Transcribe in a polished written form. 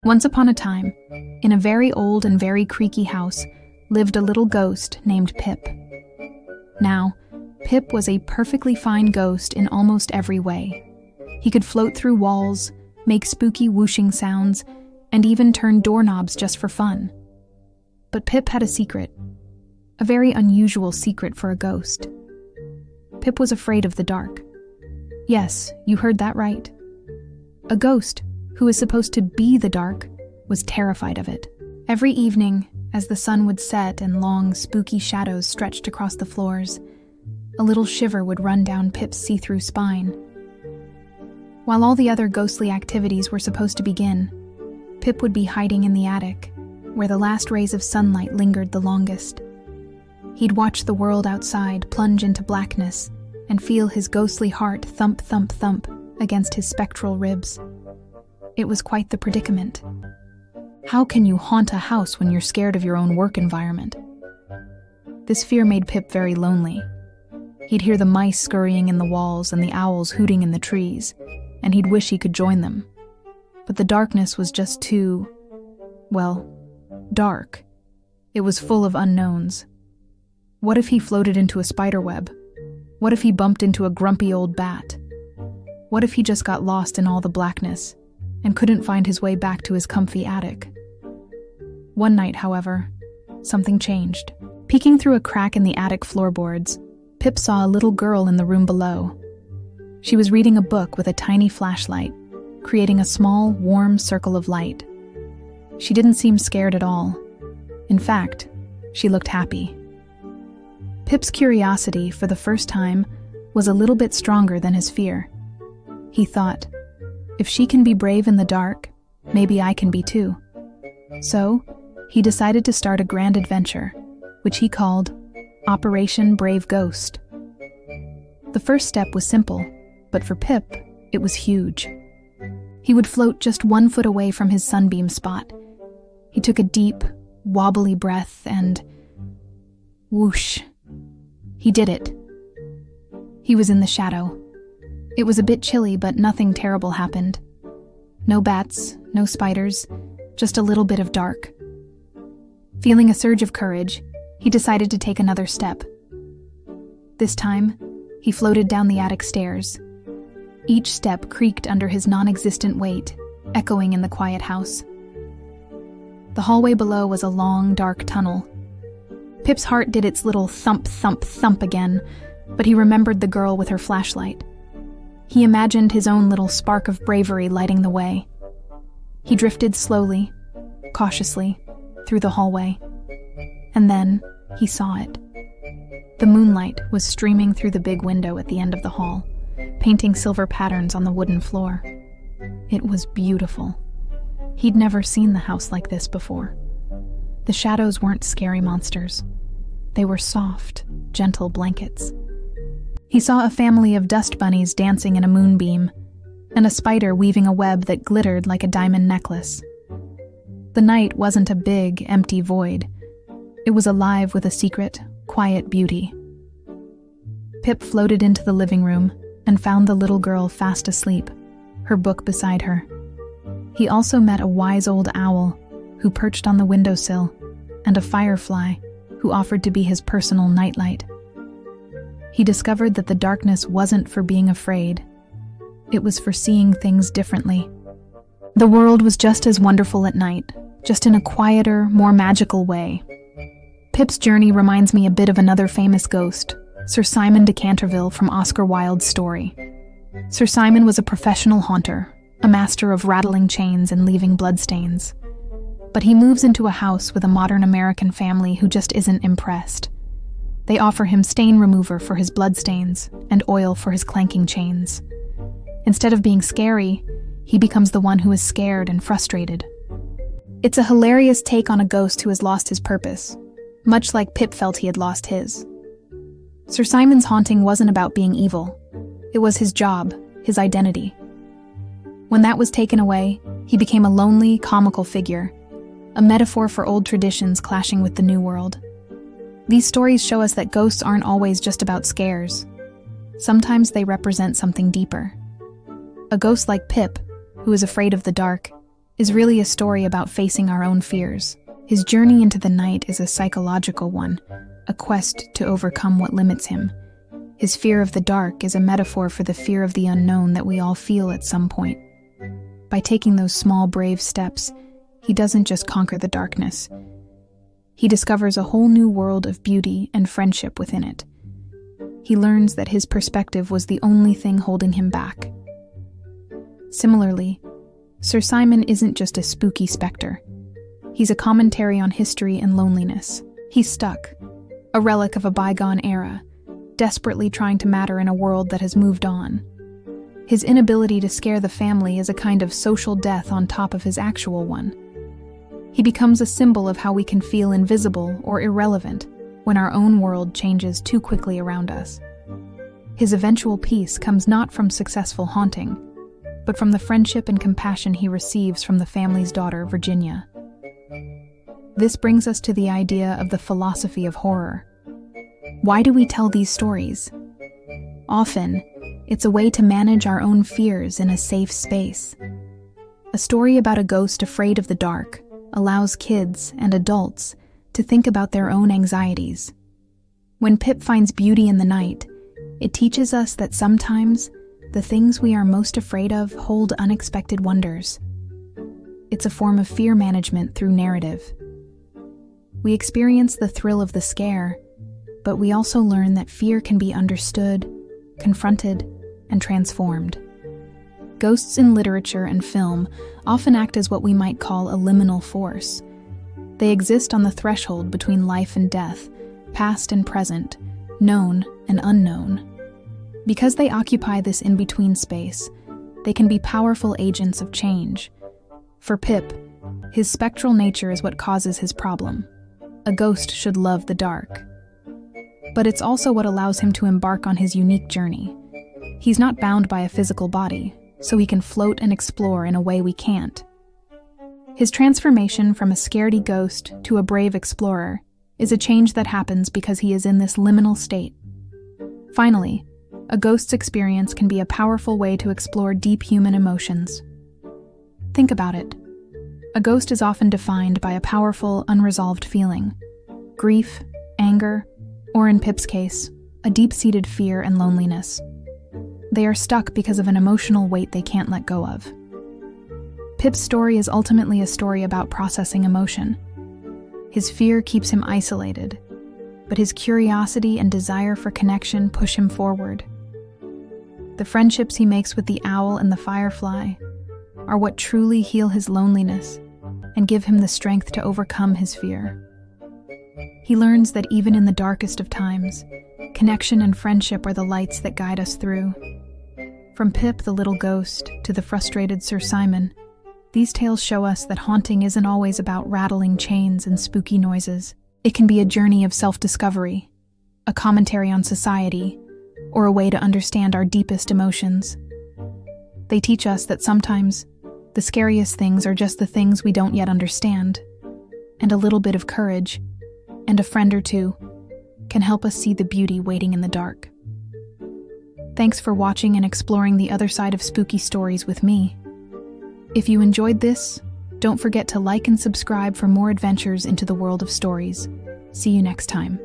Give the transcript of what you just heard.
Once upon a time, in a very old and very creaky house, lived a little ghost named Pip. Now, Pip was a perfectly fine ghost in almost every way. He could float through walls, make spooky whooshing sounds, and even turn doorknobs just for fun. But Pip had a secret, a very unusual secret for a ghost. Pip was afraid of the dark. Yes, you heard that right. A ghost, who is supposed to be the dark, was terrified of it. Every evening, as the sun would set and long, spooky shadows stretched across the floors, a little shiver would run down Pip's see-through spine. While all the other ghostly activities were supposed to begin, Pip would be hiding in the attic, where the last rays of sunlight lingered the longest. He'd watch the world outside plunge into blackness and feel his ghostly heart thump, thump, thump against his spectral ribs. It was quite the predicament. How can you haunt a house when you're scared of your own work environment? This fear made Pip very lonely. He'd hear the mice scurrying in the walls and the owls hooting in the trees, and he'd wish he could join them. But the darkness was just too, dark. It was full of unknowns. What if he floated into a spider web? What if he bumped into a grumpy old bat? What if he just got lost in all the blackness and couldn't find his way back to his comfy attic? One night, however, something changed. Peeking through a crack in the attic floorboards, Pip saw a little girl in the room below. She was reading a book with a tiny flashlight, creating a small, warm circle of light. She didn't seem scared at all. In fact, she looked happy. Pip's curiosity, for the first time, was a little bit stronger than his fear. He thought, if she can be brave in the dark, maybe I can be too. So, he decided to start a grand adventure, which he called Operation Brave Ghost. The first step was simple, but for Pip, it was huge. He would float just 1 foot away from his sunbeam spot. He took a deep, wobbly breath and whoosh. He did it. He was in the shadow. It was a bit chilly, but nothing terrible happened. No bats, no spiders, just a little bit of dark. Feeling a surge of courage, he decided to take another step. This time, he floated down the attic stairs. Each step creaked under his non-existent weight, echoing in the quiet house. The hallway below was a long, dark tunnel. Pip's heart did its little thump, thump, thump again, but he remembered the girl with her flashlight. He imagined his own little spark of bravery lighting the way. He drifted slowly, cautiously, through the hallway. And then he saw it. The moonlight was streaming through the big window at the end of the hall, painting silver patterns on the wooden floor. It was beautiful. He'd never seen the house like this before. The shadows weren't scary monsters. They were soft, gentle blankets. He saw a family of dust bunnies dancing in a moonbeam, and a spider weaving a web that glittered like a diamond necklace. The night wasn't a big, empty void. It was alive with a secret, quiet beauty. Pip floated into the living room and found the little girl fast asleep, her book beside her. He also met a wise old owl who perched on the windowsill, and a firefly who offered to be his personal nightlight. He discovered that the darkness wasn't for being afraid. It was for seeing things differently. The world was just as wonderful at night, just in a quieter, more magical way. Pip's journey reminds me a bit of another famous ghost, Sir Simon de Canterville from Oscar Wilde's story. Sir Simon was a professional haunter, a master of rattling chains and leaving bloodstains. But he moves into a house with a modern American family who just isn't impressed. They offer him stain remover for his bloodstains and oil for his clanking chains. Instead of being scary, he becomes the one who is scared and frustrated. It's a hilarious take on a ghost who has lost his purpose, much like Pip felt he had lost his. Sir Simon's haunting wasn't about being evil. It was his job, his identity. When that was taken away, he became a lonely, comical figure, a metaphor for old traditions clashing with the new world. These stories show us that ghosts aren't always just about scares. Sometimes they represent something deeper. A ghost like Pip, who is afraid of the dark, is really a story about facing our own fears. His journey into the night is a psychological one, a quest to overcome what limits him. His fear of the dark is a metaphor for the fear of the unknown that we all feel at some point. By taking those small, brave steps, he doesn't just conquer the darkness. He discovers a whole new world of beauty and friendship within it. He learns that his perspective was the only thing holding him back. Similarly, Sir Simon isn't just a spooky specter. He's a commentary on history and loneliness. He's stuck, a relic of a bygone era, desperately trying to matter in a world that has moved on. His inability to scare the family is a kind of social death on top of his actual one. He becomes a symbol of how we can feel invisible or irrelevant when our own world changes too quickly around us. His eventual peace comes not from successful haunting, but from the friendship and compassion he receives from the family's daughter, Virginia. This brings us to the idea of the philosophy of horror. Why do we tell these stories? Often, it's a way to manage our own fears in a safe space. A story about a ghost afraid of the dark allows kids and adults to think about their own anxieties. When Pip finds beauty in the night, it teaches us that sometimes the things we are most afraid of hold unexpected wonders. It's a form of fear management through narrative. We experience the thrill of the scare, but we also learn that fear can be understood, confronted, and transformed. Ghosts in literature and film often act as what we might call a liminal force. They exist on the threshold between life and death, past and present, known and unknown. Because they occupy this in-between space, they can be powerful agents of change. For Pip, his spectral nature is what causes his problem. A ghost should love the dark. But it's also what allows him to embark on his unique journey. He's not bound by a physical body, so he can float and explore in a way we can't. His transformation from a scaredy ghost to a brave explorer is a change that happens because he is in this liminal state. Finally, a ghost's experience can be a powerful way to explore deep human emotions. Think about it. A ghost is often defined by a powerful, unresolved feeling: grief, anger, or in Pip's case, a deep-seated fear and loneliness. They are stuck because of an emotional weight they can't let go of. Pip's story is ultimately a story about processing emotion. His fear keeps him isolated, but his curiosity and desire for connection push him forward. The friendships he makes with the owl and the firefly are what truly heal his loneliness and give him the strength to overcome his fear. He learns that even in the darkest of times, connection and friendship are the lights that guide us through. From Pip the little ghost to the frustrated Sir Simon, these tales show us that haunting isn't always about rattling chains and spooky noises. It can be a journey of self-discovery, a commentary on society, or a way to understand our deepest emotions. They teach us that sometimes the scariest things are just the things we don't yet understand, and a little bit of courage, and a friend or two, can help us see the beauty waiting in the dark. Thanks for watching and exploring the other side of spooky stories with me. If you enjoyed this, don't forget to like and subscribe for more adventures into the world of stories. See you next time.